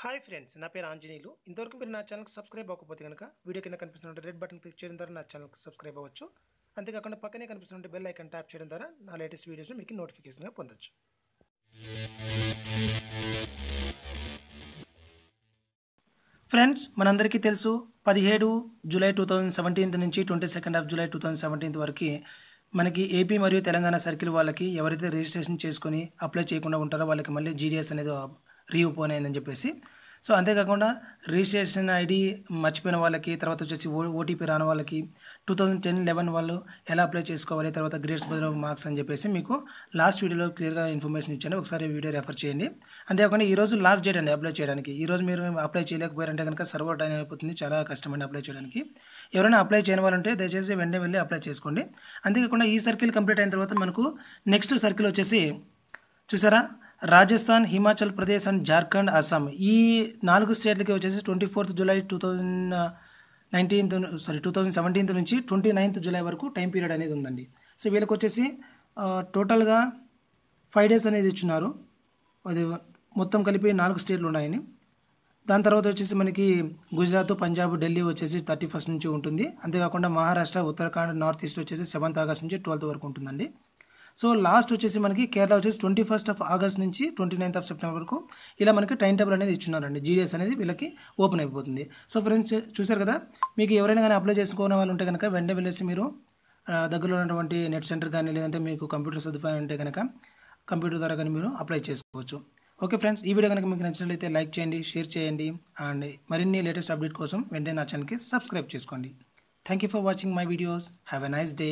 Hi friends, నా పేరు ఆంజనేయులు. ఇంతవరకు మీరు నా ఛానల్కి సబ్స్క్రైబ్ అవ్వకపోతే కనుక వీడియో కింద కనిపిస్తున్న రెడ్ బటన్ క్లిక్ చేయడం ద్వారా నా ఛానల్కి సబ్స్క్రైబ్ అవ్వచ్చు. అంతేకాకుండా పక్కనే కనిపిస్తున్న బెల్ ఐకాన్ ట్యాప్ చేయడం ద్వారా నా లేటెస్ట్ వీడియోస్ మీకు నోటిఫికేషన్గా పొందొచ్చు. ఫ్రెండ్స్, మనందరికీ తెలుసు 17 జూలై 2017 నుంచి 22 జూలై 2017 వరకు మనకి ఏపీ మరియు తెలంగాణ సర్కిల్ వాళ్ళకి ఎవరైతే రిజిస్ట్రేషన్ చేసుకొని అప్లై చేయకుండా ఉంటారో వాళ్ళకి మళ్ళీ జీడిఎస్ అనేది రీఓపెన్ అయిందని చెప్పేసి. సో అంతేకాకుండా రిజిస్ట్రేషన్ ఐడి మర్చిపోయిన వాళ్ళకి, తర్వాత వచ్చేసి ఓటీపీ రాని వాళ్ళకి 2010-11 వాళ్ళు ఎలా అప్లై చేసుకోవాలి, తర్వాత గ్రేడ్స్ బదులు మార్క్స్ అని చెప్పేసి మీకు లాస్ట్ వీడియోలో క్లియర్గా ఇన్ఫర్మేషన్ ఇచ్చాను. ఒకసారి వీడియో రెఫర్ చేయండి. అంతేకాకుండా ఈరోజు లాస్ట్ డేట్ అండి అప్లై చేయడానికి. ఈరోజు మీరు అప్లై చేయలేకపోయారంటే కనుక సర్వర్ డౌన్ అయిపోతుంది, చాలా కష్టమండి అప్లై చేయడానికి. ఎవరైనా అప్లై చేయని వాళ్ళంటే దయచేసి వెంటనే వెళ్ళి అప్లై చేసుకోండి. అంతేకాకుండా ఈ సర్కిల్ కంప్లీట్ అయిన తర్వాత మనకు నెక్స్ట్ సర్కిల్ వచ్చేసి చూసారా, రాజస్థాన్, హిమాచల్ ప్రదేశ్ అండ్ జార్ఖండ్, అస్సాం ఈ 4 స్టేట్లకి వచ్చేసి 24 జూలై 2017 నుంచి 29 జూలై వరకు టైం పీరియడ్ అనేది ఉందండి. సో వీళ్ళకి వచ్చేసి టోటల్గా 5 డేస్ అనేది ఇచ్చున్నారు. అది మొత్తం కలిపి 4 స్టేట్లు ఉన్నాయని. దాని తర్వాత వచ్చేసి మనకి గుజరాత్, పంజాబ్, ఢిల్లీ వచ్చేసి 31 నుంచి ఉంటుంది. అంతేకాకుండా మహారాష్ట్ర, ఉత్తరాఖండ్, నార్త్ ఈస్ట్ వచ్చేసి 7 ఆగస్ట్ నుంచి 12 వరకు ఉంటుందండి. సో లాస్ట్ వచ్చేసి మనకి కేరళ వచ్చేసి 21 ఆగస్ట్ నుంచి 29 సెప్టెంబర్ వరకు ఇలా మనకి టైం టేబుల్ అనేది ఇచ్చున్నారండి. జీడిఎస్ అనేది వీళ్ళకి ఓపెన్ అయిపోతుంది. సో ఫ్రెండ్స్, చూసారు కదా, మీకు ఎవరైనా కానీ అప్లై చేసుకునే వాళ్ళు ఉంటే కనుక వెంటనే వెళ్ళేసి మీరు దగ్గరలో ఉన్నటువంటి నెట్ సెంటర్ కానీ లేదంటే మీకు కంప్యూటర్ సదుపాయం ఉంటే కనుక కంప్యూటర్ ద్వారా కానీ మీరు అప్లై చేసుకోవచ్చు. ఓకే ఫ్రెండ్స్, ఈ వీడియో కనుక మీకు నచ్చినట్లయితే లైక్ చేయండి, షేర్ చేయండి అండ్ మరిన్ని లేటెస్ట్ అప్డేట్ కోసం వెంటనే నా ఛానల్కి సబ్స్క్రైబ్ చేసుకోండి. Thank you for watching my videos. Have a nice day.